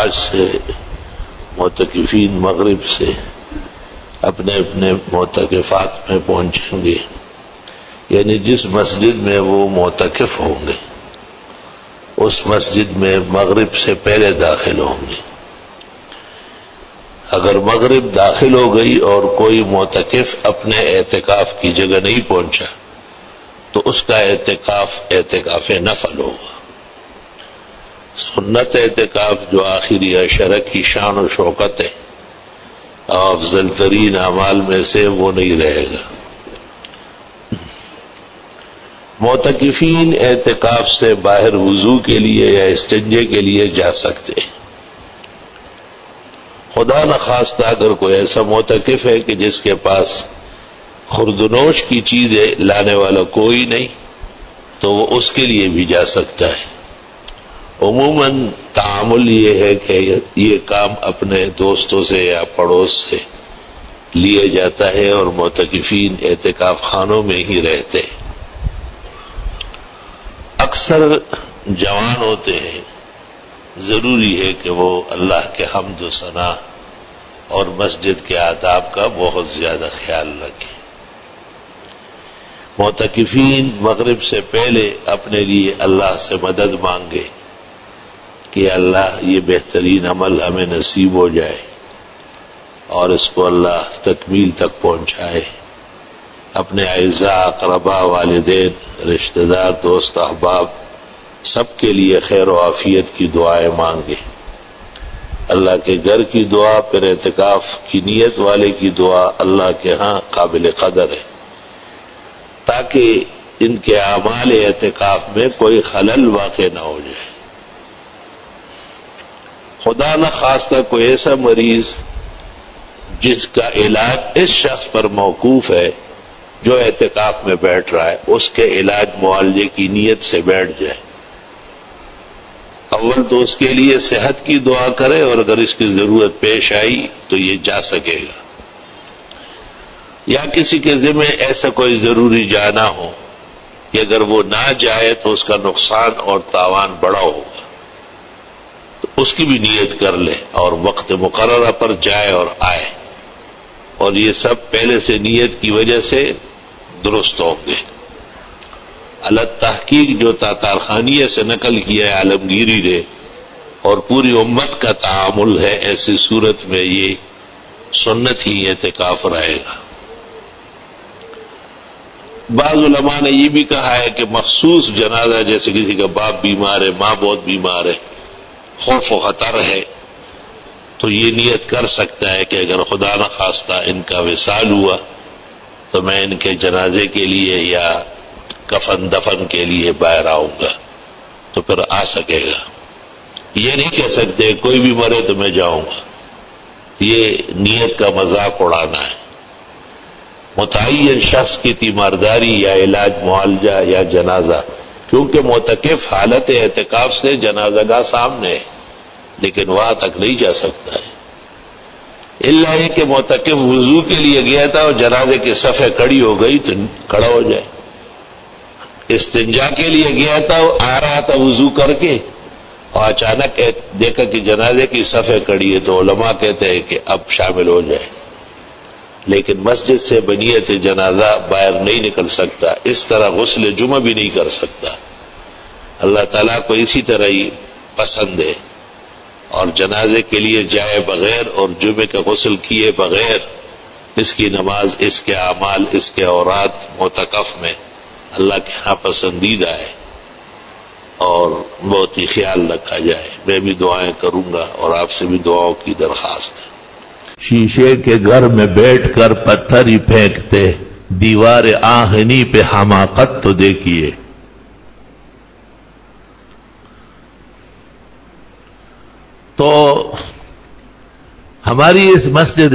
آج سے معتکفین مغرب سے اپنے اپنے معتکفات میں پہنچیں گے، یعنی جس مسجد میں وہ معتکف ہوں گے اس مسجد میں مغرب سے پہلے داخل ہوں گے۔ اگر مغرب داخل ہو گئی اور کوئی معتکف اپنے اعتکاف کی جگہ نہیں پہنچا تو اس کا اعتکاف نفل ہوگا۔ سنت اعتکاف جو آخری عشرہ کی شان و شوکت ہے اور افضل ترین اعمال میں سے، وہ نہیں رہے گا۔ معتکفین اعتکاف سے باہر وضو کے لیے یا استنجے کے لیے جا سکتے ہیں۔ خدا نخواستہ اگر کوئی ایسا معتکف ہے کہ جس کے پاس خوردنوش کی چیزیں لانے والا کوئی نہیں تو وہ اس کے لیے بھی جا سکتا ہے۔ عموماً تعامل یہ ہے کہ یہ کام اپنے دوستوں سے یا پڑوس سے لیا جاتا ہے اور معتکفین اعتکاف خانوں میں ہی رہتے ہیں۔ اکثر جوان ہوتے ہیں، ضروری ہے کہ وہ اللہ کے حمد و ثنا اور مسجد کے آداب کا بہت زیادہ خیال رکھیں۔ معتکفین مغرب سے پہلے اپنے لیے اللہ سے مدد مانگے کہ اللہ یہ بہترین عمل ہمیں نصیب ہو جائے اور اس کو اللہ تکمیل تک پہنچائے۔ اپنے اعزاء، اقرباء، والدین، رشتہ دار، دوست، احباب سب کے لیے خیر و عافیت کی دعائیں مانگے۔ اللہ کے گھر کی دعا، پھر اعتکاف کی نیت والے کی دعا اللہ کے ہاں قابل قدر ہے، تاکہ ان کے اعمال اعتکاف میں کوئی خلل واقع نہ ہو جائے۔ خدا نخواستہ کوئی ایسا مریض جس کا علاج اس شخص پر موقوف ہے جو اعتکاف میں بیٹھ رہا ہے، اس کے علاج معالجے کی نیت سے بیٹھ جائے۔ اول تو اس کے لیے صحت کی دعا کرے اور اگر اس کی ضرورت پیش آئی تو یہ جا سکے گا، یا کسی کے ذمہ ایسا کوئی ضروری جانا ہو کہ اگر وہ نہ جائے تو اس کا نقصان اور تاوان بڑا ہوگا، تو اس کی بھی نیت کر لے اور وقت مقررہ پر جائے اور آئے، اور یہ سب پہلے سے نیت کی وجہ سے درست ہوں گے۔ اللہ تحقیق جو تاتار خانیہ سے نقل کیا ہے عالمگیری نے اور پوری امت کا تعامل ہے، ایسی صورت میں یہ سنت ہی اعتکاف رہے گا۔ بعض علماء نے یہ بھی کہا ہے کہ مخصوص جنازہ، جیسے کسی کا باپ بیمار ہے، ماں بہت بیمار ہے، خوف و خطر ہے، تو یہ نیت کر سکتا ہے کہ اگر خدا نخواستہ ان کا وصال ہوا تو میں ان کے جنازے کے لیے یا کفن دفن کے لیے باہر آؤں گا، تو پھر آ سکے گا۔ یہ نہیں کہہ سکتے کوئی بھی مرے تو میں جاؤں گا، یہ نیت کا مذاق اڑانا ہے۔ متعین شخص کی تیمارداری یا علاج معالجہ یا جنازہ، کیونکہ معتکف حالت اعتکاف سے جنازہ گاہ سامنے ہے لیکن وہاں تک نہیں جا سکتا ہے، الا یہ کہ معتکف وضو کے لیے گیا تھا اور جنازے کی صفیں کڑی ہو گئی تو کھڑا ہو جائے۔ استنجا کے لیے گیا تھا، آ رہا تھا وضو کر کے اور اچانک دیکھا کہ جنازے کی صفیں کڑی ہے تو علماء کہتے ہیں کہ اب شامل ہو جائے، لیکن مسجد سے بنیت جنازہ باہر نہیں نکل سکتا، اس طرح غسل جمعہ بھی نہیں کر سکتا۔ اللہ تعالیٰ کو اسی طرح ہی پسند ہے، اور جنازے کے لیے جائے بغیر اور جمعے کا غسل کیے بغیر اس کی نماز، اس کے اعمال، اس کے اوراد معتکف میں اللہ کے ہاں پسندیدہ ہے اور بہت ہی خیال رکھا جائے۔ میں بھی دعائیں کروں گا اور آپ سے بھی دعاؤں کی درخواست ہے۔ شیشے کے گھر میں بیٹھ کر پتھر ہی پھینکتے، دیوار آہنی پہ حماقت تو دیکھیے۔ تو ہماری اس مسجد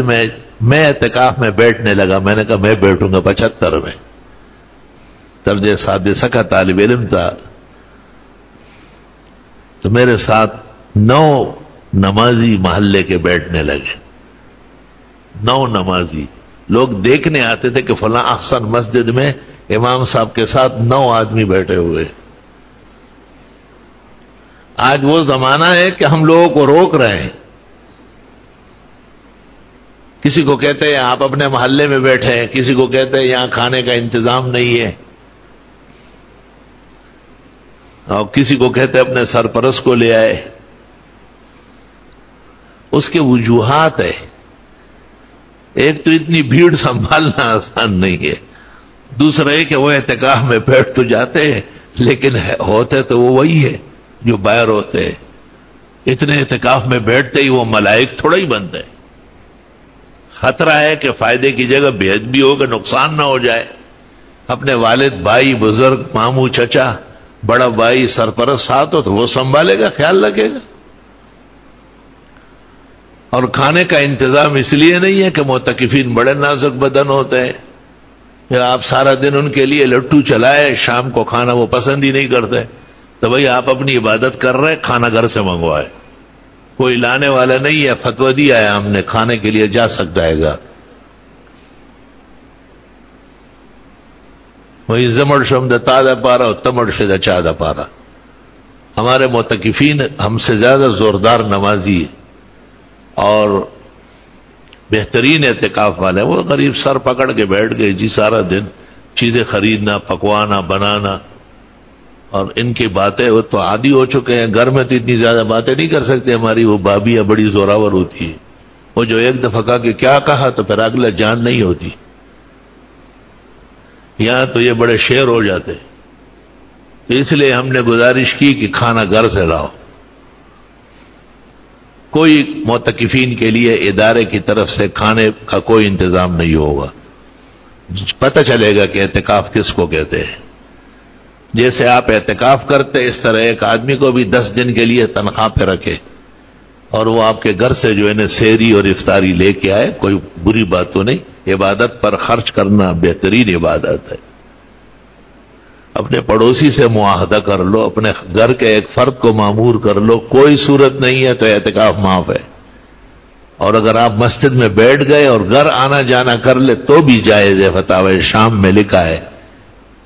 میں اعتکاف میں بیٹھنے لگا، میں نے کہا میں بیٹھوں گا 75 میں، درجہ سادسہ کا طالب علم تھا، تو میرے ساتھ 9 نمازی محلے کے بیٹھنے لگے۔ 9 نمازی لوگ دیکھنے آتے تھے کہ فلاں احسن مسجد میں امام صاحب کے ساتھ 9 آدمی بیٹھے ہوئے۔ آج وہ زمانہ ہے کہ ہم لوگوں کو روک رہے ہیں. کسی کو کہتے ہیں آپ اپنے محلے میں بیٹھے ہیں، کسی کو کہتے ہیں یہاں کھانے کا انتظام نہیں ہے، اور کسی کو کہتے ہیں اپنے سرپرست کو لے آئے. اس کے وجوہات ہے. ایک تو اتنی بھیڑ سنبھالنا آسان نہیں ہے، دوسرا ہے کہ وہ اعتکاف میں بیٹھ تو جاتے ہیں لیکن ہوتے تو وہ وہی ہے جو باہر ہوتے ہیں. اتنے اعتکاف میں بیٹھتے ہی وہ ملائک تھوڑا ہی بنتے ہیں. خطرہ ہے کہ فائدے کی جگہ بے ادبی ہو کہ نقصان نہ ہو جائے. اپنے والد، بھائی، بزرگ، ماموں، چچا، بڑا بھائی، سرپرست ساتھ ہو تو وہ سنبھالے گا، خیال رکھے گا. اور کھانے کا انتظام اس لیے نہیں ہے کہ معتکفین بڑے نازک بدن ہوتے ہیں، یا آپ سارا دن ان کے لیے لٹو چلائے، شام کو کھانا وہ پسند ہی نہیں کرتے، تو بھئی آپ اپنی عبادت کر رہے، کھانا گھر سے منگوائے. کوئی لانے والا نہیں ہے، فتویٰ دیا ہے ہم نے، کھانے کے لیے جا سکتا ہے گا. وہی زمڑ شمد تازہ پارا اور تمڑ شدہ چادہ پارا. ہمارے معتکفین ہم سے زیادہ زوردار نمازی اور بہترین اعتکاف والے. وہ غریب سر پکڑ کے بیٹھ گئے جی سارا دن، چیزیں خریدنا، پکوانا، بنانا، اور ان کی باتیں وہ تو عادی ہو چکے ہیں. گھر میں تو اتنی زیادہ باتیں نہیں کر سکتے. ہماری وہ بابیاں بڑی زوراور ہوتی ہے، وہ جو ایک دفعہ کہا کہ کیا کہا تو پھر اگلا جان نہیں ہوتی. یہاں تو یہ بڑے شیر ہو جاتے. تو اس لیے ہم نے گزارش کی کہ کھانا گھر سے لاؤ. کوئی معتکفین کے لیے ادارے کی طرف سے کھانے کا کوئی انتظام نہیں ہوگا. پتہ چلے گا کہ اعتکاف کس کو کہتے ہیں. جیسے آپ اعتکاف کرتے اس طرح ایک آدمی کو بھی 10 دن کے لیے تنخواہ پہ رکھے اور وہ آپ کے گھر سے جو ہے نا سحری اور افطاری لے کے آئے، کوئی بری بات تو نہیں. عبادت پر خرچ کرنا بہترین عبادت ہے. اپنے پڑوسی سے معاہدہ کر لو، اپنے گھر کے ایک فرد کو مامور کر لو، کوئی صورت نہیں ہے تو اعتکاف معاف ہے. اور اگر آپ مسجد میں بیٹھ گئے اور گھر آنا جانا کر لے تو بھی جائز ہے. فتاوی شام میں لکھا ہے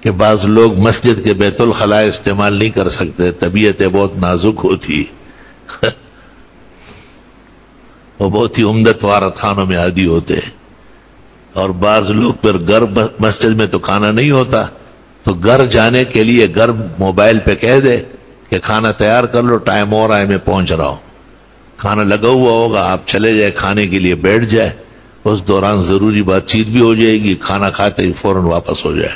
کہ بعض لوگ مسجد کے بیت الخلاء استعمال نہیں کر سکتے، طبیعتیں بہت نازک ہوتی، وہ بہت ہی عمدت وارت خانوں میں عادی ہوتے. اور بعض لوگ پھر گھر مسجد میں تو کھانا نہیں ہوتا، تو گھر جانے کے لیے گھر موبائل پہ کہہ دے کہ کھانا تیار کر لو، ٹائم ہو رہا ہے میں پہنچ رہا ہوں. کھانا لگا ہوا ہوگا، آپ چلے جائے، کھانے کے لیے بیٹھ جائے، اس دوران ضروری بات چیت بھی ہو جائے گی، کھانا کھاتے ہی فوراً واپس ہو جائے.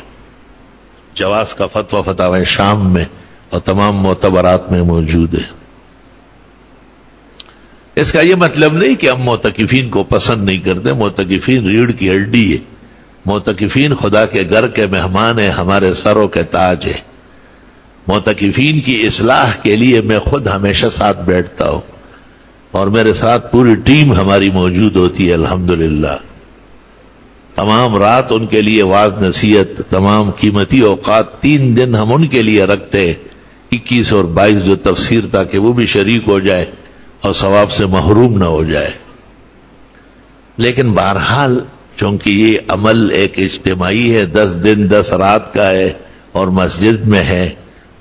جواز کا فتویٰ فتاوی شام میں اور تمام معتبرات میں موجود ہے. اس کا یہ مطلب نہیں کہ ہم معتکفین کو پسند نہیں کرتے. معتکفین ریڑھ کی ہڈی ہے. معتکفین خدا کے گھر کے مہمان ہیں، ہمارے سروں کے تاج ہے. معتکفین کی اصلاح کے لیے میں خود ہمیشہ ساتھ بیٹھتا ہوں اور میرے ساتھ پوری ٹیم ہماری موجود ہوتی ہے الحمدللہ. تمام رات ان کے لیے واعظ نصیحت، تمام قیمتی اوقات 3 دن ہم ان کے لیے رکھتے، 21 اور 22 جو تفسیر، تاکہ وہ بھی شریک ہو جائے اور ثواب سے محروم نہ ہو جائے. لیکن بہرحال چونکہ یہ عمل ایک اجتماعی ہے، 10 دن 10 رات کا ہے اور مسجد میں ہے،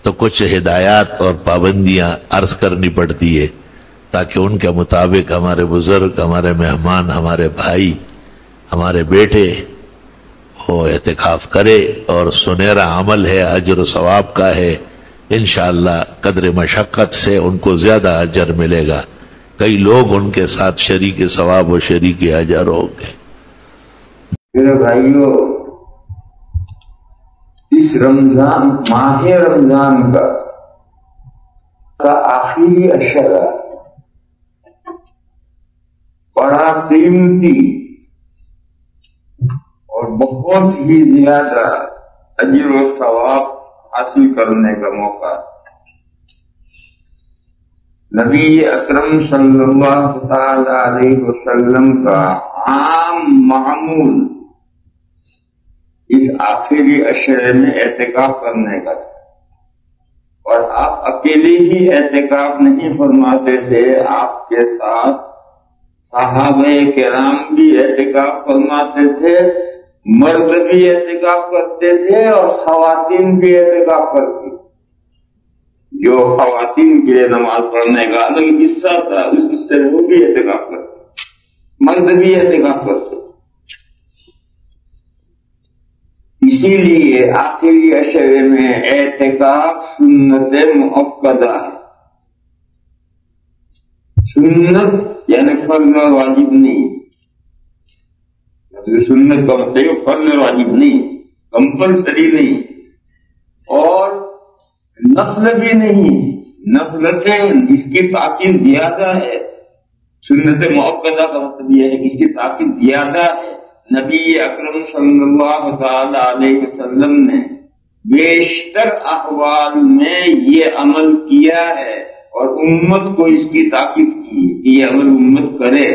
تو کچھ ہدایات اور پابندیاں عرض کرنی پڑتی ہے تاکہ ان کے مطابق ہمارے بزرگ، ہمارے مہمان، ہمارے بھائی، ہمارے بیٹے وہ اعتکاف کرے. اور سنہرا عمل ہے، اجر و ثواب کا ہے. انشاءاللہ قدر مشقت سے ان کو زیادہ اجر ملے گا. کئی لوگ ان کے ساتھ شریک ثواب و شریک اجر ہوں گے. میرے بھائیوں، اس رمضان، ماہ رمضان کا آخری اشرہ بڑا قیمتی اور بہت ہی زیادہ اجر و ثواب حاصل کرنے کا موقع. نبی اکرم صلی اللہ تعالی علیہ وسلم کا عام معمول اس آخری عشرے میں اعتکاف کرنے کا تھا. اور آپ اکیلے ہی اعتکاف نہیں فرماتے تھے، آپ کے ساتھ صحابہ کرام بھی اعتکاف فرماتے تھے. مرد بھی اعتکاف کرتے تھے اور خواتین بھی اعتکاف کرتی. جو خواتین کے لیے نماز پڑھنے کا الگ حصہ تھا، اس حصے میں وہ بھی اعتکاف کرتے، مرد بھی اعتکاف کرتے۔ اسی لیے آخری اشرے میں اعتکاف سنت مؤکدہ ہے۔ سنت یعنی فرض اور واجب نہیں، سنت کا مطلب فرض اور واجب نہیں، کمپلسری نہیں، اور نفل بھی نہیں، نفل سے اس کی تاکید زیادہ ہے۔ سنت مؤکدہ کا مطلب یہ ہے کہ اس کی تاکید زیادہ ہے۔ نبی اکرم صلی اللہ تعالی علیہ وسلم نے بیشتر احوال میں یہ عمل کیا ہے اور امت کو اس کی تاکید کی کہ یہ عمل امت کرے۔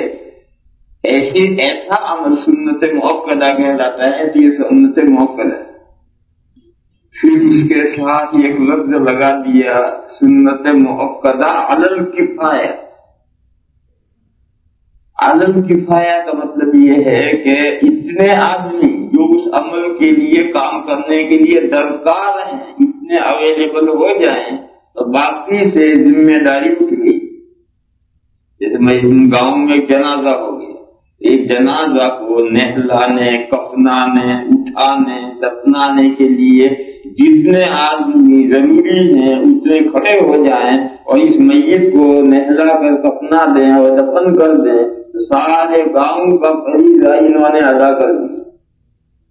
ایسا عمل سنت مؤکدہ کہلاتا ہے کہ یہ سنت مؤکدہ ہے۔ پھر اس کے ساتھ ایک لفظ لگا دیا سنت مؤکدہ علی الکفایہ۔ علی الکفایہ کا مطلب یہ ہے کہ اتنے آدمی جو اس عمل کے لیے کام کرنے کے لیے درکار ہیں اتنے اویلیبل ہو جائیں تو باقی سے ذمہ داری اٹھ گئی۔ جیسے میں گاؤں میں جنازہ ہو گیا، ایک جنازہ کو نہلانے، کفنانے، اٹھانے، دفنانے کے لیے جتنے آدمی ضروری ہیں اتنے کھڑے ہو جائیں اور اس میت کو نہلا کر کفنا دیں اور دفن کر دیں تو سارے گاؤں کا فریضہ انہوں نے ادا کر دیا۔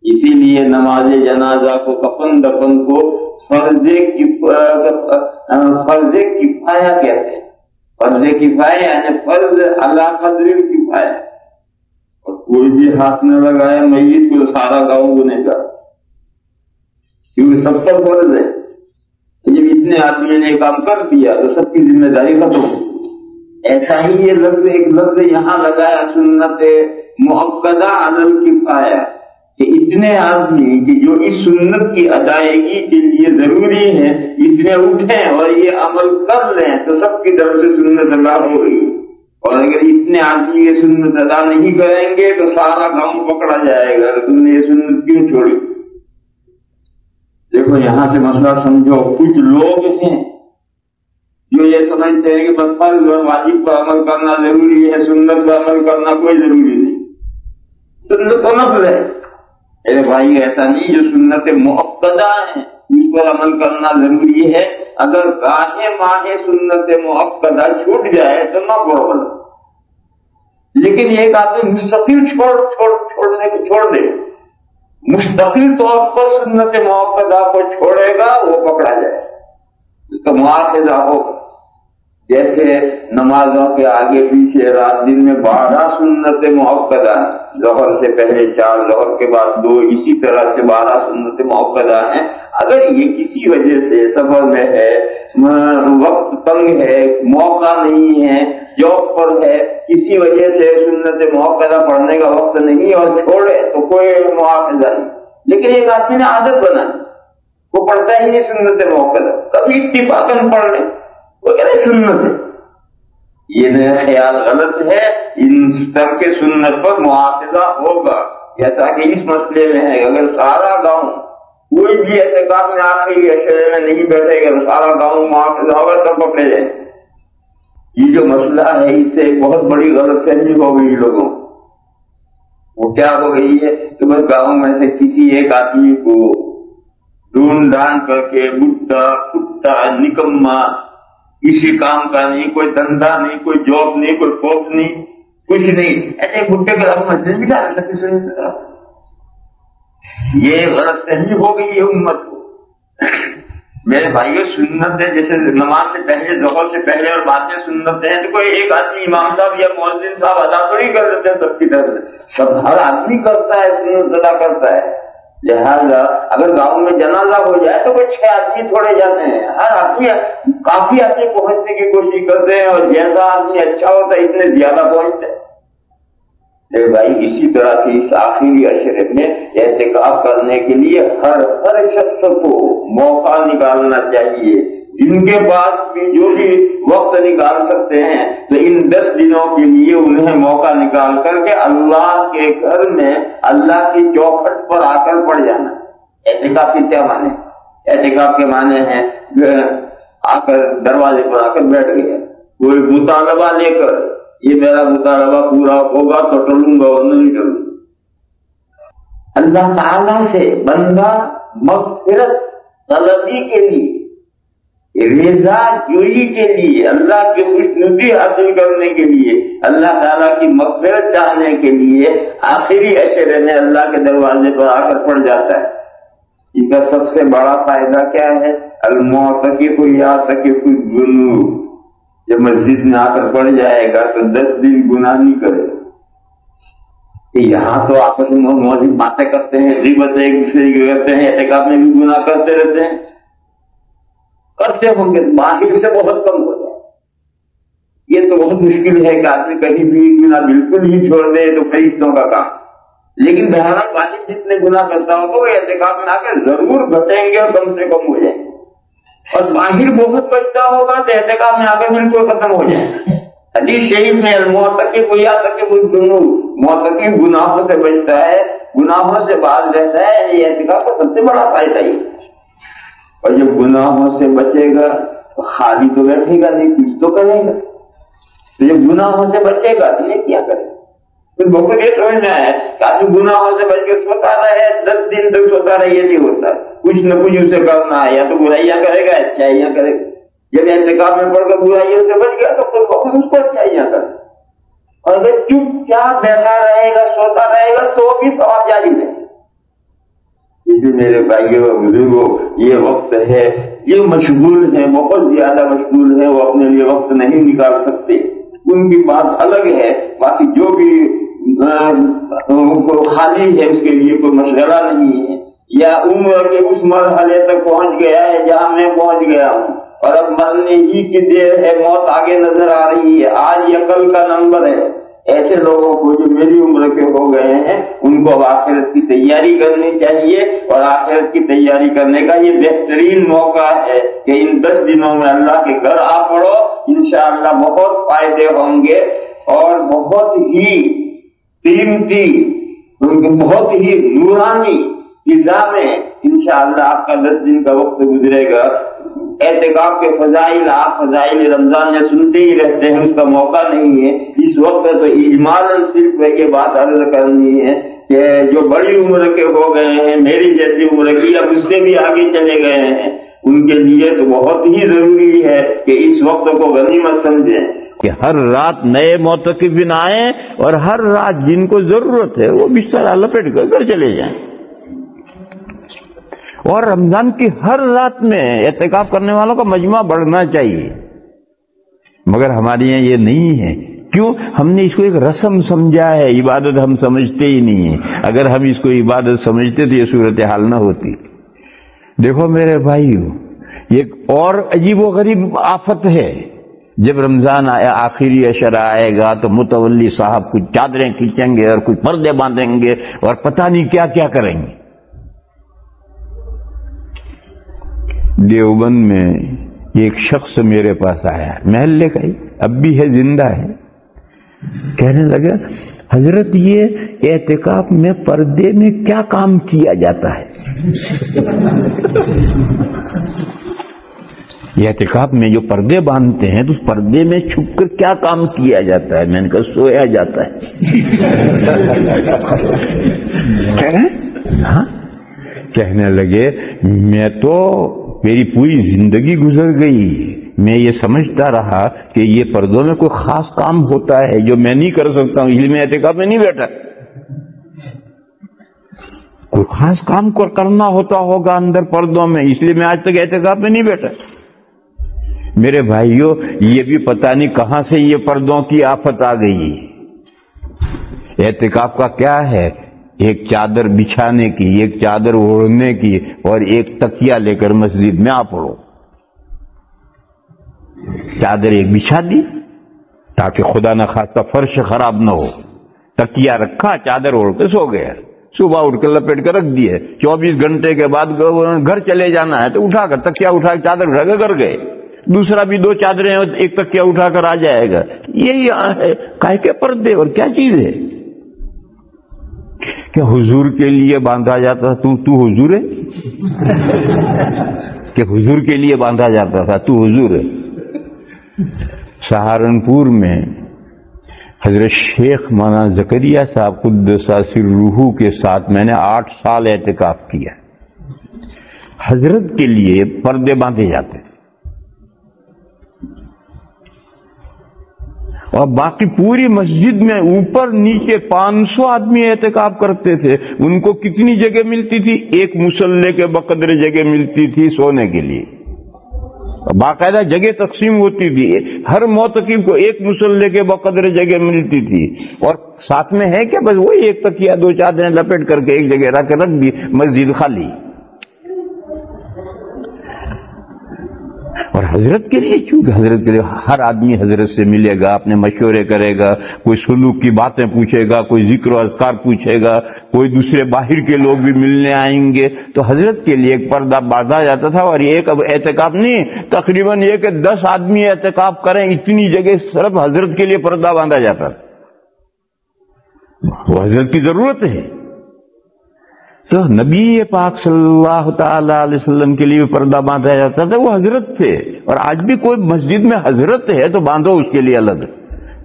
اسی لیے نماز جنازہ کو، کفن دفن کو فرض کفایہ کہتے ہیں۔ فرض کفایہ یعنی فرض علی قدر کفایہ، اور کوئی بھی ہاتھ نہ لگائے میت کو سارا گاؤں گنے گا، کیونکہ سب پر فرض ہے۔ جب اتنے آدمی نے کام کر دیا تو سب کی ذمہ داری ختم ہو۔ ایسا ہی یہ لفظ ایک لفظ یہاں لگایا سنت مؤکدہ علی الکفایہ کہ اتنے آدمی کہ جو اس سنت کی ادائیگی کے لیے ضروری ہیں اتنے اٹھیں اور یہ عمل کر لیں تو سب کی طرف سے سنت ادا ہو رہی ہے۔ اور اگر اتنے آدمی یہ سنت ادا نہیں کریں گے تو سارا گاؤں پکڑا جائے گا، تم نے یہ سنت کیوں چھوڑی؟ دیکھو یہاں سے مسئلہ سمجھو۔ کچھ لوگ ہیں جو یہ سمجھتے ہیں کہ بس فرض اور واجب پر عمل کرنا ضروری ہے، سنت پر عمل کرنا کوئی ضروری نہیں، سنت تو نفل ہے۔ میرے بھائی ایسا نہیں، جو سنت مؤکدہ ہیں اس پر عمل کرنا ضروری ہے۔ اگر گاہے ماہے سنت مؤکدہ چھوٹ جائے تو نہ پرابلم، لیکن ایک آدمی مستقل چھوڑنے کو چھوڑ دے، مستقل طور پر سنت مؤکدہ کو چھوڑے گا وہ پکڑا جائے، اس کا مواخذہ ہوگا۔ جیسے نمازوں کے آگے پیچھے رات دن میں 12 سنت مؤکدہ ہیں، ظہر سے پہلے 4، ظہر کے بعد 2، اسی طرح سے 12 سنت مؤکدہ ہیں۔ اگر یہ کسی وجہ سے سفر میں ہے، وقت تنگ ہے، موقع نہیں ہے، جاب پر ہے، کسی وجہ سے سنت مؤکدہ پڑھنے کا وقت نہیں اور چھوڑے تو کوئی مواخذہ نہیں، لیکن ایک آدمی نے عادت بنا وہ پڑھتا ہی نہیں سنت مؤکدہ، کبھی اتفاقاً پڑھ لیں وہ کہتے سنت ہے، یہ میرا خیال غلط ہے۔ ان ترک سنت پر مواخذہ ہوگا، جیسا کہ اس مسئلے میں ہے۔ اگر سارا گاؤں کوئی بھی اعتکاف میں آخری اشرے میں نہیں بیٹھے گا تو سارا گاؤں مواخذہ ہوگا، سب پکڑے جائیں۔ یہ جو مسئلہ ہے اس سے بہت بڑی غلط فہمی ہو گئی لوگوں، وہ کیا ہو گئی ہے کہ بس گاؤں میں سے کسی ایک آدمی کو ڈھونڈ ڈھانڈ کر کے بڈھا کتا نکما، کسی کام کا نہیں، کوئی دھندا نہیں، کوئی جاب نہیں، کوئی پوسٹ نہیں، کچھ نہیں، ایسے بڈھے کے رقم مسجد بھی ڈال سکتے۔ یہ غلط فہمی ہو گئی ہے امت کو۔ میرے بھائیو سنت ہے، جیسے نماز سے پہلے، ظہر سے پہلے اور بعد میں سنت ہے، تو کوئی ایک آدمی امام صاحب یا مؤذن صاحب ادا تھوڑی کر دیتے ہیں سب کی طرف، سب ہر آدمی کرتا ہے، سنت ادا کرتا ہے۔ لہذا اگر گاؤں میں جنازہ ہو جائے تو کوئی 6 آدمی چھوڑے جاتے ہیں، ہر آدمی کافی آدمی پہنچنے کی کوشش کرتے ہیں اور جیسا آدمی اچھا ہوتا ہے اتنے زیادہ پہنچتے ہیں۔ بھائی اسی طرح سے اس آخری اشرے میں اعتکاف کرنے کے لیے ہر شخص کو موقع نکالنا چاہیے۔ جن کے پاس بھی جو بھی وقت نکال سکتے ہیں تو ان 10 دنوں کے لیے انہیں موقع نکال کر کے اللہ کے گھر میں اللہ کی چوکھٹ پر آ کر پڑ جانا۔ اعتکاف کے کیا معنی؟ اعتکاف کے معنی ہیں آ کر دروازے پر آ کر بیٹھ گیا کوئی مطالبہ لے کر، یہ میرا مطالبہ پورا ہوگا تو ٹلوں گا اور نہیں ٹلوں گا۔ اللہ تعالیٰ سے بندہ مغفرت طلبی کے لیے، رضا جوئی کے لیے، اللہ کی خوشنودی حاصل کرنے کے لیے، اللہ تعالیٰ کی مغفرت چاہنے کے لیے آخری عشرے میں اللہ کے دروازے پر آ کر پڑ جاتا ہے۔ اس کا سب سے بڑا فائدہ کیا ہے؟ المعتکف یعتکف الذنوب، جب مسجد میں آ کر پڑ جائے گا تو 10 دن گناہ نہیں کرے گا۔ یہاں تو آپس میں موجود باتیں کرتے ہیں، غیبت ایک دوسرے کی کرتے ہیں، اعتکاف میں بھی گناہ کرتے رہتے ہیں، کرتے ہوں گے، باہر سے بہت کم ہو جائے۔ یہ تو بہت مشکل ہے کہ آدمی کہیں بھی گناہ بالکل ہی چھوڑ دے تو فرشتوں کا کام، لیکن بہرحال باہر جتنے گناہ کرتا ہو تو وہ اعتکاف میں آ کے ضرور گھٹیں گے اور کم سے کم ہو جائیں گے، اور باہر بہت بچتا ہوگا تو اعتکاف میں آ کے بالکل ختم ہو جائے گا۔ حدیث شریف میں المعتکف یعتکف الذنوب، معتکف گناہوں سے بچتا ہے، گناہوں سے باز رہتا ہے، یہ اعتکاف کا سب سے بڑا فائدہ ہی۔ اور جب گناہوں سے بچے گا تو خالی تو بیٹھے گا نہیں، کچھ تو کرے گا، تو جب گناہوں سے بچے گا تو یہ کیا کرے گا؟ پھر بہت یہ سمجھنا ہے کہ آدمی گناہوں سے بچ کے سوتا رہے، 10 دن تک سوتا رہے، یہ نہیں ہوتا، کچھ نہ کچھ اسے کرنا ہے، یا تو برائیاں کرے گا، اچھائیاں کرے گا۔ جب اعتکاف میں پڑھ کر برائیوں سے بچ گیا تو پھر بہت اس کو اچھائیاں کرے، اور اگر چپ چاپ بیٹھا رہے گا، سوتا رہے گا تو بھی ثواب جاری ہے۔ اس لیے میرے بھائیوں اور بزرگوں، یہ وقت ہے، یہ مشغول ہیں، بہت زیادہ مشغول ہیں، وہ اپنے لیے وقت نہیں نکال سکتے، ان کی بات الگ ہے، باقی جو بھی خالی ہے اس کے لیے کوئی مشغلہ نہیں ہے، یا عمر کے اس مرحلے تک پہنچ گیا ہے جہاں میں پہنچ گیا ہوں اور اب مرنے ہی کی دیر ہے، موت آگے نظر آ رہی ہے، آج یا کل کا نمبر ہے۔ ایسے لوگوں کو جو میری عمر کے ہو گئے ہیں ان کو اب آخرت کی تیاری کرنی چاہیے، اور آخرت کی تیاری کرنے کا یہ بہترین موقع ہے کہ ان 10 دنوں میں اللہ کے گھر آ پڑو، انشاءاللہ بہت فائدے ہوں گے، اور بہت ہی قیمتی، بہت ہی نورانی فضا میں انشاءاللہ آپ کا 10 دن کا وقت گزرے گا۔ اعتکاف کے فضائل آپ فضائل رمضان میں سنتے ہی رہتے ہیں، اس کا موقع نہیں ہے اس وقت، تو اجمالاً صرف یہ بات عرض کرنی ہے کہ جو بڑی عمر کے ہو گئے ہیں، میری جیسی عمر کی، اب اس سے بھی آگے چلے گئے ہیں، ان کے لیے تو بہت ہی ضروری ہے کہ اس وقت کو غنیمت سمجھیں کہ ہر رات نئے معتکفین آئیں اور ہر رات جن کو ضرورت ہے وہ بستر لپیٹ کر گھر چلے جائیں، اور رمضان کی ہر رات میں اعتکاف کرنے والوں کا مجمع بڑھنا چاہیے، مگر ہمارے یہاں یہ نہیں ہے۔ کیوں؟ ہم نے اس کو ایک رسم سمجھا ہے، عبادت ہم سمجھتے ہی نہیں ہیں۔ اگر ہم اس کو عبادت سمجھتے تو یہ صورتحال نہ ہوتی۔ دیکھو میرے بھائیو، ایک اور عجیب و غریب آفت ہے، جب رمضان آیا، آخری عشرہ آئے گا تو متولی صاحب کچھ چادریں کھینچیں گے اور کچھ پردے باندھیں گے اور پتہ نہیں کیا کیا کریں گے۔ دیوبند میں ایک شخص میرے پاس آیا، محلے کا ہی، اب بھی ہے، زندہ ہے، کہنے لگا حضرت یہ اعتکاف میں پردے میں کیا کام کیا جاتا ہے؟ یہ اعتکاف میں جو پردے باندھتے ہیں تو اس پردے میں چھپ کر کیا کام کیا جاتا ہے؟ میں نے کہا سویا جاتا ہے۔ ہاں، کہنے لگے میں تو میری پوری زندگی گزر گئی، میں یہ سمجھتا رہا کہ یہ پردوں میں کوئی خاص کام ہوتا ہے جو میں نہیں کر سکتا ہوں، اس لیے میں اعتکاف میں نہیں بیٹھا۔ کوئی خاص کام کرنا ہوتا ہوگا اندر پردوں میں، اس لیے میں آج تک اعتکاف میں نہیں بیٹھا۔ میرے بھائیوں، یہ بھی پتہ نہیں کہاں سے یہ پردوں کی آفت آ گئی۔ اعتکاف کا کیا ہے؟ ایک چادر بچھانے کی، ایک چادر اوڑھنے کی، اور ایک تکیہ لے کر مسجد میں آ پڑو۔ چادر ایک بچھا دی تاکہ خدا نہ خواستہ فرش خراب نہ ہو، تکیہ رکھا، چادر اوڑھ کے سو گیا، صبح اٹھ کر لپیٹ کر رکھ دیے، 24 گھنٹے کے بعد گھر چلے جانا ہے تو اٹھا کر تکیہ اٹھا کے چادر اٹھا کے گھر گئے، دوسرا بھی 2 چادریں ایک تکیہ اٹھا کر آ جائے گا۔ یہی ہے کاہے کے پردے، اور کیا چیز ہے کہ حضور کے لیے باندھا جاتا؟ تو حضور ہے؟ کہ حضور کے لیے باندھا جاتا تھا، تو حضور ہے۔ سہارنپور میں حضرت شیخ مولانا زکریہ صاحب قدس سرہ کے ساتھ میں نے 8 سال اعتکاف کیا۔ حضرت کے لیے پردے باندھے جاتے تھے اور باقی پوری مسجد میں اوپر نیچے 500 آدمی اعتکاف کرتے تھے۔ ان کو کتنی جگہ ملتی تھی؟ ایک مصلی کے بقدر جگہ ملتی تھی سونے کے لیے، باقاعدہ جگہ تقسیم ہوتی تھی، ہر معتکف کو ایک مصلی کے بقدر جگہ ملتی تھی، اور ساتھ میں ہے کہ بس وہی ایک تکیہ 2 چادریں لپیٹ کر کے ایک جگہ رکھ دی، مسجد خالی۔ اور حضرت کے لیے، چونکہ حضرت کے لیے ہر آدمی حضرت سے ملے گا، اپنے مشورے کرے گا، کوئی سلوک کی باتیں پوچھے گا، کوئی ذکر و اذکار پوچھے گا، کوئی دوسرے باہر کے لوگ بھی ملنے آئیں گے، تو حضرت کے لیے ایک پردہ باندھا جاتا تھا۔ اور ایک اب اعتکاف نہیں، تقریباً یہ کہ 10 آدمی اعتکاف کریں، اتنی جگہ صرف حضرت کے لیے پردہ باندھا جاتا تھا۔ وہ حضرت کی ضرورت ہے، تو نبی پاک صلی اللہ تعالی علیہ وسلم کے لیے پردہ باندھا جاتا تھا، وہ حضرت تھے۔ اور آج بھی کوئی مسجد میں حضرت ہے تو باندھو اس کے لیے الگ،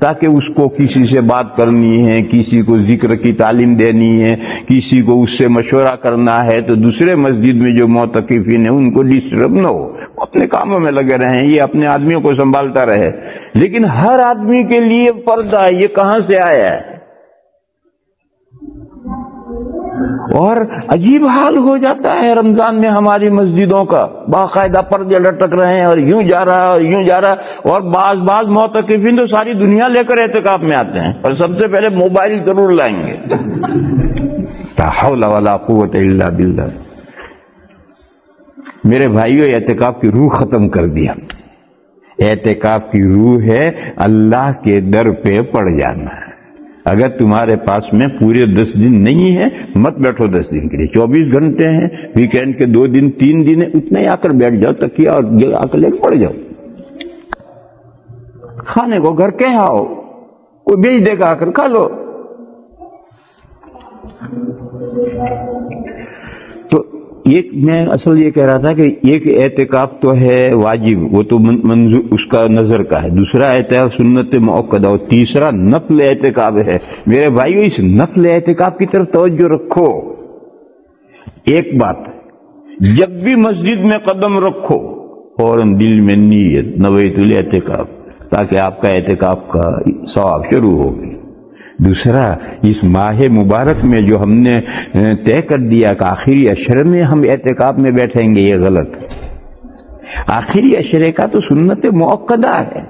تاکہ اس کو کسی سے بات کرنی ہے، کسی کو ذکر کی تعلیم دینی ہے، کسی کو اس سے مشورہ کرنا ہے، تو دوسرے مسجد میں جو معتکفین ہیں ان کو ڈسٹرب نہ ہو، اپنے کاموں میں لگے رہیں، یہ اپنے آدمیوں کو سنبھالتا رہے۔ لیکن ہر آدمی کے لیے پردہ یہ کہاں سے آیا ہے؟ اور عجیب حال ہو جاتا ہے رمضان میں ہماری مسجدوں کا، باقاعدہ پردے لٹک رہے ہیں، اور یوں جا رہا اور یوں جا رہا، اور بعض معتکفین تو ساری دنیا لے کر اعتکاف میں آتے ہیں، اور سب سے پہلے موبائل ضرور لائیں گے۔ لا حول ولا قوت الا باللہ۔ میرے بھائیوں، اعتکاف کی روح ختم کر دیا۔ اعتکاف کی روح ہے اللہ کے در پہ پڑ جانا۔ اگر تمہارے پاس میں پورے 10 دن نہیں ہے، مت بیٹھو 10 دن کے لیے، 24 گھنٹے ہیں، ویکینڈ کے 2 دن 3 دن ہے، اتنے آ کر بیٹھ جاؤ، تکیہ اور آ کر لے کے پڑ جاؤ۔ کھانے کو گھر کے آؤ، کوئی بیچ دے گا آ کر کھا لو۔ تو ایک میں اصل یہ کہہ رہا تھا کہ ایک اعتکاف تو ہے واجب، وہ تو منظور اس کا نظر کا ہے، دوسرا اعتکاف سنت مؤکدہ، اور تیسرا نفل اعتکاف ہے۔ میرے بھائیو، اس نفل اعتکاف کی طرف توجہ رکھو۔ ایک بات، جب بھی مسجد میں قدم رکھو فوراً دل میں نیت نویت الاعتکاف، تاکہ آپ کا اعتکاف کا ثواب شروع ہوگی۔ دوسرا، اس ماہ مبارک میں جو ہم نے طے کر دیا کہ آخری عشرے میں ہم اعتکاف میں بیٹھیں گے، یہ غلط ہے۔ آخری عشرے کا تو سنت مؤکدہ ہے،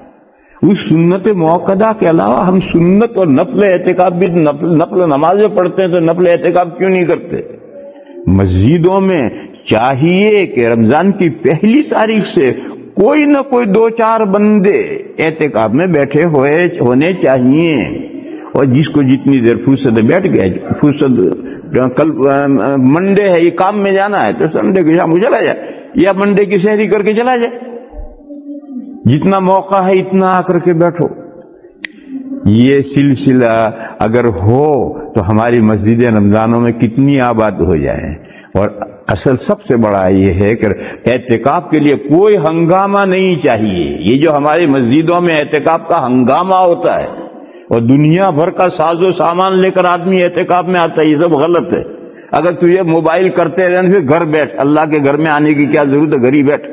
اس سنت مؤکدہ کے علاوہ ہم سنت اور نفل اعتکاف بھی، نفل نمازیں پڑھتے ہیں تو نفل اعتکاف کیوں نہیں کرتے؟ مسجدوں میں چاہیے کہ رمضان کی پہلی تاریخ سے کوئی نہ کوئی 2-4 بندے اعتکاف میں بیٹھے ہونے چاہیے، اور جس کو جتنی دیر فرصت بیٹھ گئے، فرصت کل منڈے ہے، یہ کام میں جانا ہے تو سنڈے کی شام کو چلا جائے، یا منڈے کی سحری کر کے چلا جائے، جتنا موقع ہے اتنا آ کر کے بیٹھو۔ یہ سلسلہ اگر ہو تو ہماری مسجدیں رمضانوں میں کتنی آباد ہو جائیں۔ اور اصل سب سے بڑا یہ ہے کہ اعتکاف کے لیے کوئی ہنگامہ نہیں چاہیے۔ یہ جو ہماری مسجدوں میں اعتکاف کا ہنگامہ ہوتا ہے اور دنیا بھر کا ساز و سامان لے کر آدمی اعتکاف میں آتا ہے، یہ سب غلط ہے۔ اگر تجھے موبائل کرتے رہنے پھر گھر بیٹھ، اللہ کے گھر میں آنے کی کیا ضرورت ہے، گھر ہی بیٹھ۔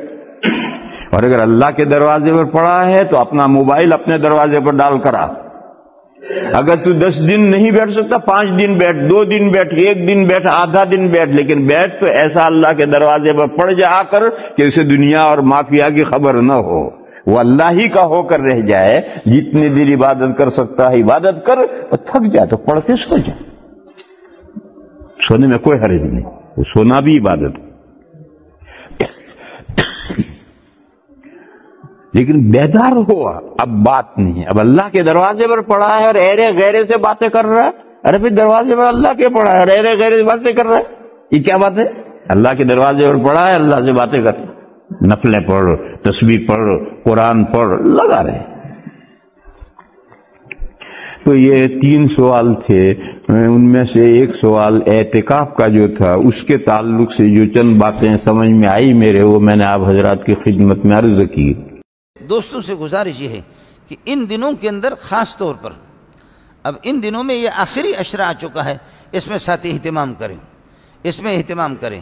اور اگر اللہ کے دروازے پر پڑا ہے تو اپنا موبائل اپنے دروازے پر ڈال کر آ۔ اگر تو 10 دن نہیں بیٹھ سکتا، 5 دن بیٹھ، 2 دن بیٹھ، 1 دن بیٹھ، آدھا دن بیٹھ، لیکن بیٹھ تو ایسا اللہ کے دروازے پر پڑ جا آ کر کہ اسے دنیا اور مافیا کی خبر نہ ہو، وہ اللہ ہی کا ہو کر رہ جائے۔ جتنی دیر عبادت کر سکتا ہے عبادت کر، اور تھک جائے تو پڑھ کے سو جائے، سونے میں کوئی حرج نہیں، وہ سونا بھی عبادت ہے۔ لیکن بیدار ہوا، اب بات نہیں ہے، اب اللہ کے دروازے پر پڑا ہے اور ایرے غیرے سے باتیں کر رہا ہے۔ ارے پھر دروازے پر اللہ کے پڑا ہے اور ایرے غیرے سے باتیں کر رہا ہے، یہ کیا بات ہے؟ اللہ کے دروازے پر پڑا ہے، اللہ سے باتیں کر، نفلیں پڑھ، تسبیح پڑھ، قرآن پڑھ، لگا رہے۔ تو یہ 3 سوال تھے، ان میں سے ایک سوال اعتکاف کا جو تھا اس کے تعلق سے جو چند باتیں سمجھ میں آئی میرے، وہ میں نے آپ حضرات کی خدمت میں عرض کی۔ دوستوں سے گزارش یہ ہے کہ ان دنوں کے اندر خاص طور پر، اب ان دنوں میں یہ آخری عشرہ آ چکا ہے، اس میں ساتھی اہتمام کریں، اس میں اہتمام کریں۔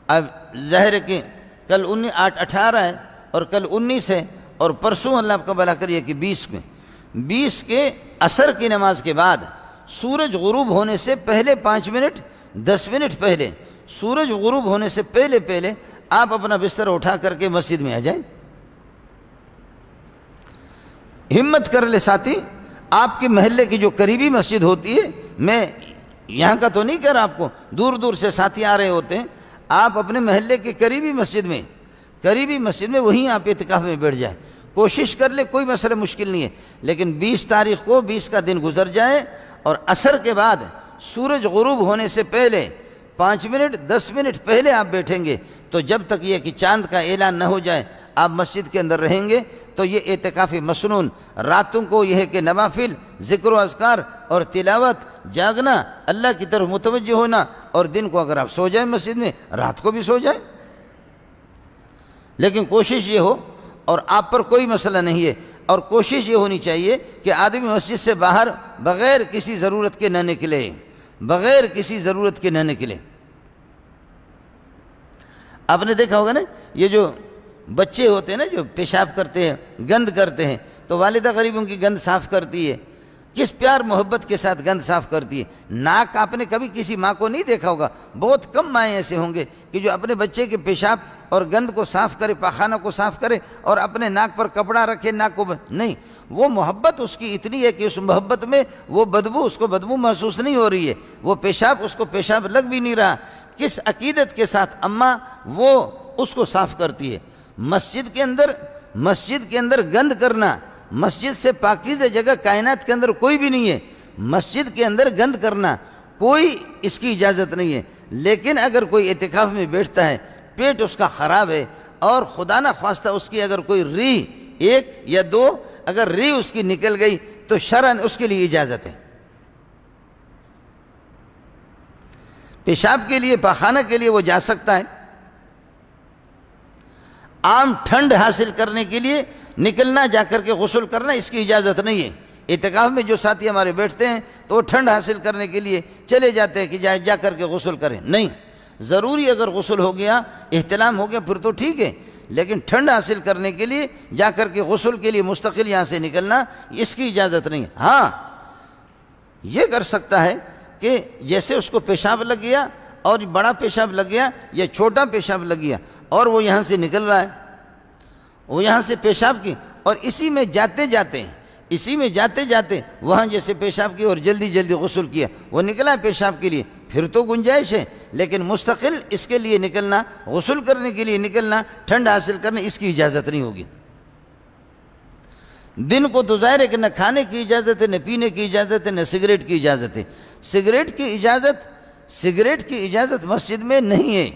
اب ظاہر ہے کہ کل 18 ہے اور کل 19 ہے، اور پرسوں اللہ آپ کا بھلا کریے کہ 20 کے عصر کی نماز کے بعد سورج غروب ہونے سے پہلے 5 منٹ 10 منٹ پہلے، سورج غروب ہونے سے پہلے آپ اپنا بستر اٹھا کر کے مسجد میں آ جائیں۔ ہمت کر لے ساتھی، آپ کے محلے کی جو قریبی مسجد ہوتی ہے، میں یہاں کا تو نہیں کہہ رہا آپ کو، دور دور سے ساتھی آ رہے ہوتے ہیں، آپ اپنے محلے کے قریبی مسجد میں وہیں آپ اعتکاف میں بیٹھ جائیں، کوشش کر لے، کوئی مسئلہ مشکل نہیں ہے، لیکن 20 تاریخ کو 20 کا دن گزر جائے اور عصر کے بعد سورج غروب ہونے سے پہلے 5 منٹ 10 منٹ پہلے آپ بیٹھیں گے، تو جب تک یہ کہ چاند کا اعلان نہ ہو جائے آپ مسجد کے اندر رہیں گے، تو یہ اعتکاف مسنون۔ راتوں کو یہ ہے کہ نوافل، ذکر و اذکار اور تلاوت، جاگنا، اللہ کی طرف متوجہ ہونا، اور دن کو اگر آپ سو جائیں مسجد میں، رات کو بھی سو جائیں، لیکن کوشش یہ ہو، اور آپ پر کوئی مسئلہ نہیں ہے، اور کوشش یہ ہونی چاہیے کہ آدمی مسجد سے باہر بغیر کسی ضرورت کے نہ نکلے، بغیر کسی ضرورت کے نہ نکلے۔ آپ نے دیکھا ہوگا نا، یہ جو بچے ہوتے ہیں نا جو پیشاب کرتے ہیں، گند کرتے ہیں، تو والدہ غریب ان کی گند صاف کرتی ہے، کس پیار محبت کے ساتھ گند صاف کرتی ہے۔ ناک آپ نے کبھی کسی ماں کو نہیں دیکھا ہوگا، بہت کم مائیں ایسے ہوں گے کہ جو اپنے بچے کے پیشاب اور گند کو صاف کرے، پاخانہ کو صاف کرے اور اپنے ناک پر کپڑا رکھے، ناک کو نہیں، وہ محبت اس کی اتنی ہے کہ اس محبت میں وہ بدبو، اس کو بدبو محسوس نہیں ہو رہی ہے، وہ پیشاب اس کو پیشاب لگ بھی نہیں رہا۔ کس عقیدت کے ساتھ اماں وہ اس کو صاف کرتی ہے۔ مسجد کے اندر گند کرنا، مسجد سے پاکیزہ جگہ کائنات کے اندر کوئی بھی نہیں ہے، مسجد کے اندر گند کرنا کوئی اس کی اجازت نہیں ہے۔ لیکن اگر کوئی اعتکاف میں بیٹھتا ہے، پیٹ اس کا خراب ہے، اور خدا نہ خواستہ اس کی اگر کوئی ری 1 یا 2 اگر ری اس کی نکل گئی تو شرعاً اس کے لیے اجازت ہے، پیشاب کے لیے، پاخانہ کے لیے وہ جا سکتا ہے۔ عام ٹھنڈ حاصل کرنے کے لیے نکلنا، جا کر کے غسل کرنا، اس کی اجازت نہیں ہے۔ اعتکاف میں جو ساتھی ہمارے بیٹھتے ہیں تو وہ ٹھنڈ حاصل کرنے کے لیے چلے جاتے ہیں کہ جا کر کے غسل کریں، نہیں، ضروری اگر غسل ہو گیا، احتلام ہو گیا پھر تو ٹھیک ہے، لیکن ٹھنڈ حاصل کرنے کے لیے جا کر کے غسل کے لیے مستقل یہاں سے نکلنا، اس کی اجازت نہیں ہے۔ ہاں یہ کر سکتا ہے کہ جیسے اس کو پیشاب لگ گیا، اور بڑا پیشاب لگ گیا یا چھوٹا پیشاب لگ گیا، اور وہ یہاں سے نکل رہا ہے، وہ یہاں سے پیشاب کی، اور اسی میں جاتے جاتے وہاں جیسے پیشاب کی اور جلدی غسل کیا، وہ نکلا ہے پیشاب کے لیے، پھر تو گنجائش ہے، لیکن مستقل اس کے لیے نکلنا، غسل کرنے کے لیے نکلنا، ٹھنڈ حاصل کرنے، اس کی اجازت نہیں ہوگی۔ دن کو تو ظاہر ہے کہ نہ کھانے کی اجازت ہے، نہ پینے کی اجازت ہے، نہ سگریٹ کی اجازت ہے۔ سگریٹ کی اجازت مسجد میں نہیں ہے،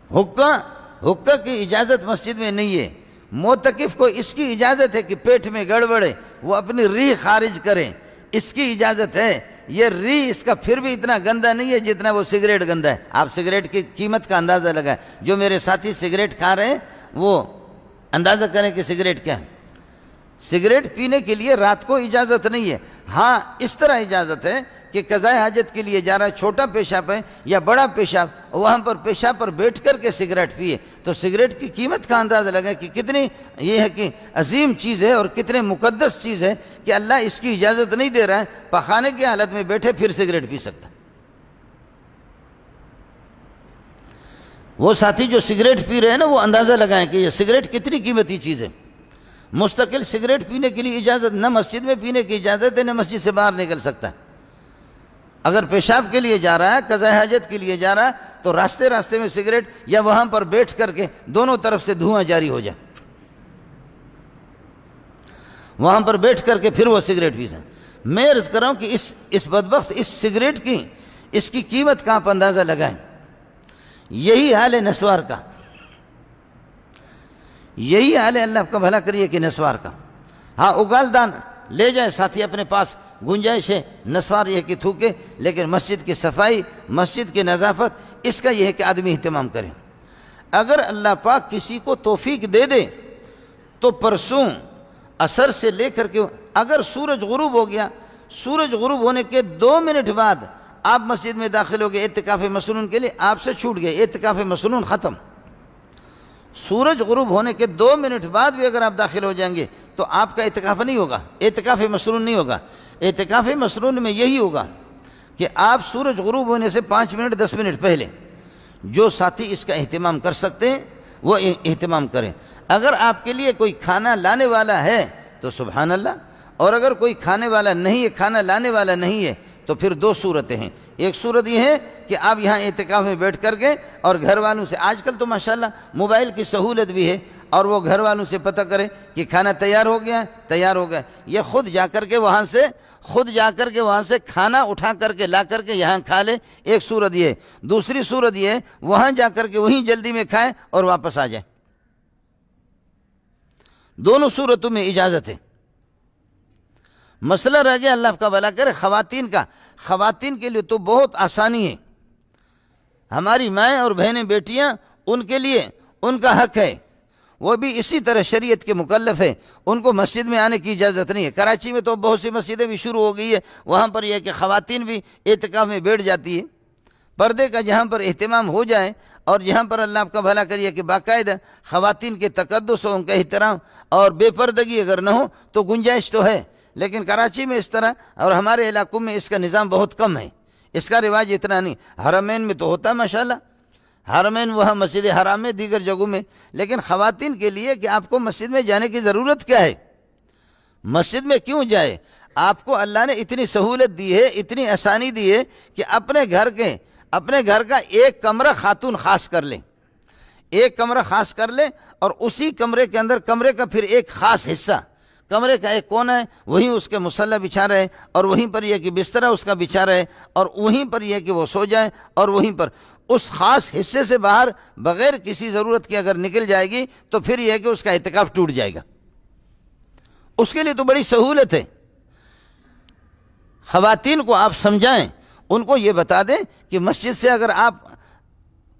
حقہ کی اجازت مسجد میں نہیں ہے۔ معتکف کو اس کی اجازت ہے کہ پیٹ میں گڑبڑ ہے، وہ اپنی ری خارج کریں، اس کی اجازت ہے۔ یہ ری اس کا پھر بھی اتنا گندا نہیں ہے جتنا وہ سگریٹ گندا ہے۔ آپ سگریٹ کی قیمت کا اندازہ لگائیں، جو میرے ساتھی سگریٹ کھا رہے ہیں وہ اندازہ کریں کہ سگریٹ کیا ہے۔ سگریٹ پینے کے لیے رات کو اجازت نہیں ہے، ہاں اس طرح اجازت ہے کہ قضاء حاجت کے لیے جا رہا ہے، چھوٹا پیشاب ہے یا بڑا پیشاب، وہاں پر پیشاب پر بیٹھ کر کے سگریٹ پیے، تو سگریٹ کی قیمت کا اندازہ لگائے کہ کتنی یہ ہے کہ عظیم چیز ہے اور کتنے مقدس چیز ہے کہ اللہ اس کی اجازت نہیں دے رہا ہے پخانے کی حالت میں بیٹھے پھر سگریٹ پی سکتا۔ وہ ساتھی جو سگریٹ پی رہے ہیں نا، وہ اندازہ لگائیں کہ یہ سگریٹ کتنی قیمتی چیز ہے۔ مستقل سگریٹ پینے کے لیے اجازت، نہ مسجد میں پینے کی اجازت ہے، نہ مسجد سے باہر نکل سکتا ہے۔ اگر پیشاب کے لیے جا رہا ہے، قضاء حاجت کے لیے جا رہا ہے، تو راستے میں سگریٹ یا وہاں پر بیٹھ کر کے دونوں طرف سے دھواں جاری ہو جائے، وہاں پر بیٹھ کر کے پھر وہ سگریٹ پی سکتے۔ میں عرض کر رہا ہوں کہ اس بدبخت اس سگریٹ کی اس کی قیمت کا آپ اندازہ لگائیں۔ یہی حال ہے نسوار کا، یہی حال ہے، اللہ آپ کا بھلا کریے کہ نسوار کا۔ ہاں اگال دان لے جائیں ساتھی اپنے پاس، گنجائش ہے، نسوار یہ کہ تھوکے، لیکن مسجد کی صفائی، مسجد کی نظافت، اس کا یہ ہے کہ آدمی اہتمام کرے۔ اگر اللہ پاک کسی کو توفیق دے دے تو پرسوں عصر سے لے کر کے اگر سورج غروب ہو گیا، سورج غروب ہونے کے 2 منٹ بعد آپ مسجد میں داخل ہو گئے اعتکاف مسنون کے لیے، آپ سے چھوٹ گئے، اعتکاف مسنون ختم۔ سورج غروب ہونے کے 2 منٹ بعد بھی اگر آپ داخل ہو جائیں گے تو آپ کا اعتکاف نہیں ہوگا، اعتکاف مسنون نہیں ہوگا۔ اعتکاف مسنون میں یہی ہوگا کہ آپ سورج غروب ہونے سے 5 منٹ 10 منٹ پہلے جو ساتھی اس کا اہتمام کر سکتے ہیں وہ اہتمام کریں۔ اگر آپ کے لیے کوئی کھانا لانے والا ہے تو سبحان اللہ، اور اگر کوئی کھانے والا نہیں ہے، کھانا لانے والا نہیں ہے، تو پھر 2 صورتیں ہیں۔ ایک صورت یہ ہے کہ آپ یہاں اعتکاف میں بیٹھ کر کے اور گھر والوں سے، آج کل تو ماشاءاللہ موبائل کی سہولت بھی ہے، اور وہ گھر والوں سے پتہ کرے کہ کھانا تیار ہو گیا، تیار ہو گیا، یہ خود جا کر کے وہاں سے کھانا اٹھا کر کے لا کر کے یہاں کھا لے۔ ایک صورت یہ ہے۔ دوسری صورت یہ ہے وہاں جا کر کے وہیں جلدی میں کھائے اور واپس آ جائے۔ دونوں صورتوں میں اجازت ہے۔ مسئلہ رہ گیا، اللہ کا بھلا کرے، خواتین کا۔ خواتین کے لیے تو بہت آسانی ہے، ہماری مائیں اور بہنیں بیٹیاں، ان کے لیے ان کا حق ہے، وہ بھی اسی طرح شریعت کے مکلف ہے، ان کو مسجد میں آنے کی اجازت نہیں ہے۔ کراچی میں تو بہت سی مسجدیں بھی شروع ہو گئی ہے، وہاں پر یہ ہے کہ خواتین بھی اعتکاف میں بیٹھ جاتی ہے۔ پردے کا جہاں پر اہتمام ہو جائے اور جہاں پر اللہ آپ کا بھلا کریے کہ باقاعدہ خواتین کے تقدس ہو، ان کا احترام اور بے پردگی اگر نہ ہو تو گنجائش تو ہے، لیکن کراچی میں اس طرح اور ہمارے علاقوں میں اس کا نظام بہت کم ہے، اس کا رواج اتنا نہیں۔ حرمین میں تو ہوتا ہے ماشاءاللہ، حرمین وہاں مسجد حرام میں، دیگر جگہوں میں، لیکن خواتین کے لیے کہ آپ کو مسجد میں جانے کی ضرورت کیا ہے؟ مسجد میں کیوں جائے؟ آپ کو اللہ نے اتنی سہولت دی ہے، اتنی آسانی دی ہے کہ اپنے گھر کا ایک کمرہ خاتون خاص کر لیں، ایک کمرہ خاص کر لیں، اور اسی کمرے کے اندر کمرے کا پھر ایک خاص حصہ، کمرے کا ایک کونا ہے، وہیں اس کے مصلی بچھا رہے، اور وہیں پر یہ کہ بسترہ اس کا بچھا رہے، اور وہیں پر یہ کہ وہ سو جائے، اور وہیں پر اس خاص حصے سے باہر بغیر کسی ضرورت کے اگر نکل جائے گی تو پھر یہ کہ اس کا اعتکاف ٹوٹ جائے گا۔ اس کے لیے تو بڑی سہولت ہے۔ خواتین کو آپ سمجھائیں، ان کو یہ بتا دیں کہ مسجد سے اگر آپ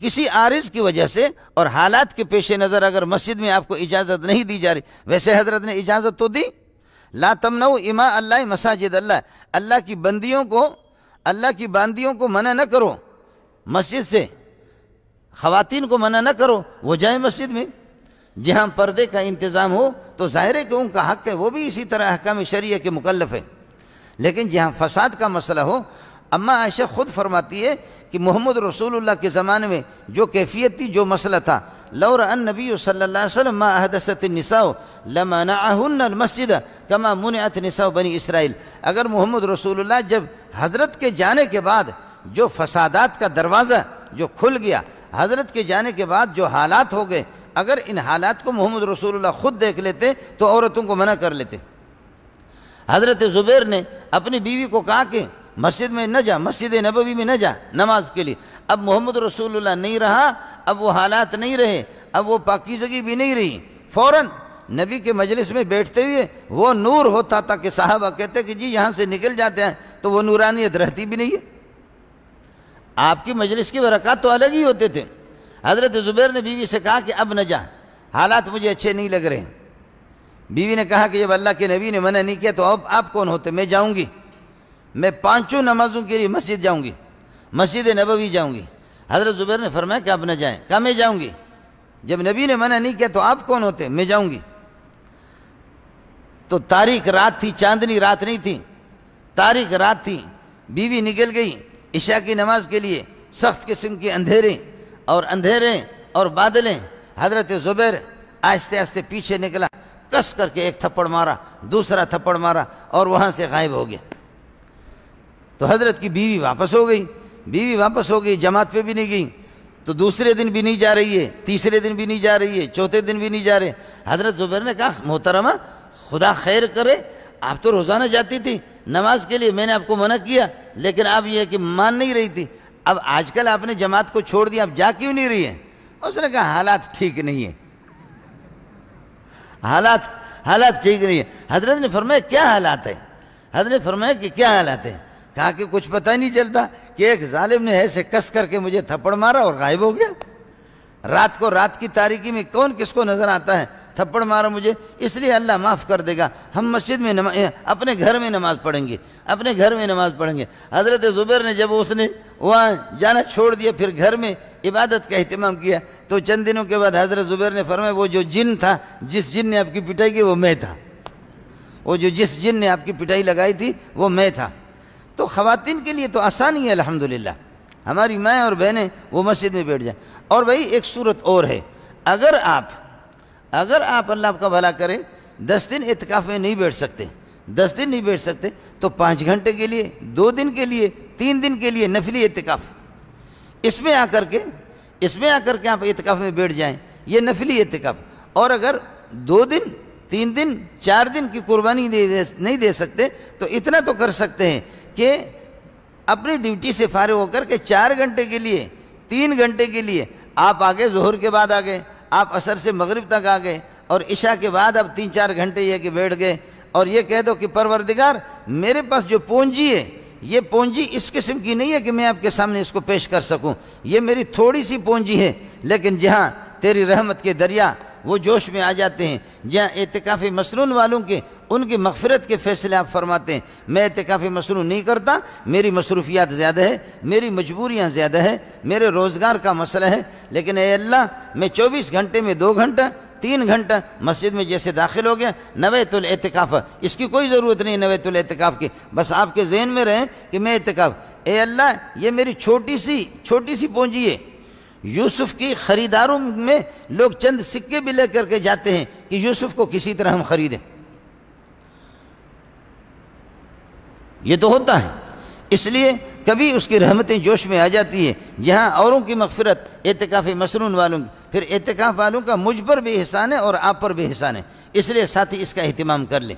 کسی عارض کی وجہ سے اور حالات کے پیش نظر اگر مسجد میں آپ کو اجازت نہیں دی جا رہی، ویسے حضرت نے اجازت تو دی، لا تمنعوا اماء اللہ مساجد اللہ، اللہ کی بندیوں کو منع نہ کرو مسجد سے، خواتین کو منع نہ کرو، وہ جائیں مسجد میں۔ جہاں پردے کا انتظام ہو تو ظاہر ہے کہ ان کا حق ہے، وہ بھی اسی طرح احکام شریعہ کے مکلف ہے، لیکن جہاں فساد کا مسئلہ ہو، اماں عائشہ خود فرماتی ہے کہ محمد رسول اللہ کے زمانے میں جو کیفیت تھی، جو مسئلہ تھا، لو رأى النبی صلی اللہ علیہ وسلم ما احدثت النساء لمنعهن المسجد كما منعت نساء بنی اسرائیل۔ اگر محمد رسول اللہ جب حضرت کے جانے کے بعد جو فسادات کا دروازہ جو کھل گیا، حضرت کے جانے کے بعد جو حالات ہو گئے، اگر ان حالات کو محمد رسول اللہ خود دیکھ لیتے تو عورتوں کو منع کر لیتے۔ حضرت زبیر نے اپنی بیوی کو کہا کہ مسجد میں نہ جا، مسجد نبوی میں نہ جا نماز کے لیے۔ اب محمد رسول اللہ نہیں رہا، اب وہ حالات نہیں رہے، اب وہ پاکیزگی بھی نہیں رہی، فوراً نبی کے مجلس میں بیٹھتے ہوئے وہ نور ہوتا تھا کہ صحابہ کہتے کہ جی یہاں سے نکل جاتے ہیں تو وہ نورانیت رہتی بھی نہیں ہے۔ آپ کی مجلس کی برکات تو الگ ہی ہوتے تھے۔ حضرت زبیر نے بیوی سے کہا کہ اب نہ جا، حالات مجھے اچھے نہیں لگ رہے۔ بیوی نے کہا کہ جب اللہ کے نبی نے منع نہیں کیا تو اب آپ کون ہوتے؟ میں جاؤں گی، میں 5 نمازوں کے لیے مسجد جاؤں گی، مسجد نبوی جاؤں گی۔ حضرت زبیر نے فرمایا کہ آپ نہ جائیں، کہا میں جاؤں گی، جب نبی نے منع نہیں کیا تو آپ کون ہوتے؟ میں جاؤں گی۔ تو تاریک رات تھی، چاندنی رات نہیں تھی، تاریک رات تھی، بیوی نکل گئی عشاء کی نماز کے لیے، سخت قسم کے اندھیرے اور بادلیں۔ حضرت زبیر آہستہ آہستہ پیچھے نکلا، کس کر کے ایک تھپڑ مارا، دوسرا تھپڑ مارا اور وہاں سے غائب ہو گیا۔ تو حضرت کی بیوی واپس ہو گئی، جماعت پہ بھی نہیں گئی، تو دوسرے دن بھی نہیں جا رہی ہے، تیسرے دن بھی نہیں جا رہی ہے، چوتھے دن بھی نہیں جا رہے۔ حضرت زبیر نے کہا محترمہ خدا خیر کرے، آپ تو روزانہ جاتی تھی نماز کے لیے، میں نے آپ کو منع کیا لیکن آپ یہ کہ مان نہیں رہی تھی، اب آج کل آپ نے جماعت کو چھوڑ دیا، اب جا کیوں نہیں رہی ہے؟ اس نے کہا حالات ٹھیک نہیں ہیں، حالات ٹھیک نہیں ہے. حضرت نے فرمایا کیا حالات ہے؟ حضرت نے فرمایا کہ کیا حالات ہیں؟ کہا کہ کچھ پتہ نہیں چلتا کہ ایک ظالم نے ایسے کس کر کے مجھے تھپڑ مارا اور غائب ہو گیا. رات کو رات کی تاریکی میں کون کس کو نظر آتا ہے؟ تھپڑ مارا مجھے، اس لیے اللہ معاف کر دے گا. ہم مسجد میں اپنے گھر میں نماز پڑھیں گے، اپنے گھر میں نماز پڑھیں گے. حضرت زبیر نے جب اس نے وہاں جانا چھوڑ دیا، پھر گھر میں عبادت کا اہتمام کیا، تو چند دنوں کے بعد حضرت زبیر نے فرمایا وہ جو جن تھا، جس جن نے آپ کی پٹائی کی وہ میں تھا. وہ جو جس جن نے آپ کی پٹائی لگائی تھی وہ میں تھا. تو خواتین کے لیے تو آسانی ہے الحمدللہ، ہماری مائیں اور بہنیں وہ مسجد میں بیٹھ جائیں. اور بھائی ایک صورت اور ہے، اگر آپ اللہ کا بھلا کرے 10 دن اعتکاف میں نہیں بیٹھ سکتے، 10 دن نہیں بیٹھ سکتے، تو 5 گھنٹے کے لیے، 2 دن کے لیے، 3 دن کے لیے نفلی اعتکاف، اس میں آ کر کے آپ اعتکاف میں بیٹھ جائیں، یہ نفلی اعتکاف. اور اگر 2 دن، 3 دن، 4 دن کی قربانی نہیں دے سکتے تو اتنا تو کر سکتے ہیں کہ اپنی ڈیوٹی سے فارغ ہو کر کے 4 گھنٹے کے لیے، 3 گھنٹے کے لیے آپ آگے، ظہر کے بعد آگے، آپ عصر سے مغرب تک آگے، اور عشاء کے بعد اب 3-4 گھنٹے یہ کہ بیٹھ گئے، اور یہ کہہ دو کہ پروردگار میرے پاس جو پونجی ہے، یہ پونجی اس قسم کی نہیں ہے کہ میں آپ کے سامنے اس کو پیش کر سکوں، یہ میری تھوڑی سی پونجی ہے، لیکن جہاں تیری رحمت کے دریا وہ جوش میں آ جاتے ہیں، جہاں اعتکاف مسنون والوں کے ان کی مغفرت کے فیصلے آپ فرماتے ہیں. میں اعتکاف مسنون نہیں کرتا، میری مصروفیات زیادہ ہے، میری مجبوریاں زیادہ ہے، میرے روزگار کا مسئلہ ہے، لیکن اے اللہ میں 24 گھنٹے میں 2 گھنٹہ 3 گھنٹہ مسجد میں جیسے داخل ہو گیا، نویت الاعتکاف، اس کی کوئی ضرورت نہیں نویت الاعتکاف کی، بس آپ کے ذہن میں رہیں کہ میں اعتکاف. اے اللہ یہ میری چھوٹی سی پونجی ہے. یوسف کی خریداروں میں لوگ چند سکے بھی لے کر کے جاتے ہیں کہ یوسف کو کسی طرح ہم خریدیں. یہ تو ہوتا ہے، اس لیے کبھی اس کی رحمتیں جوش میں آ جاتی ہے، جہاں اوروں کی مغفرت اعتکاف مسنون والوں کی، پھر اعتکاف والوں کا مجھ پر بھی احسان ہے اور آپ پر بھی احسان ہے، اس لیے ساتھی اس کا اہتمام کر لیں.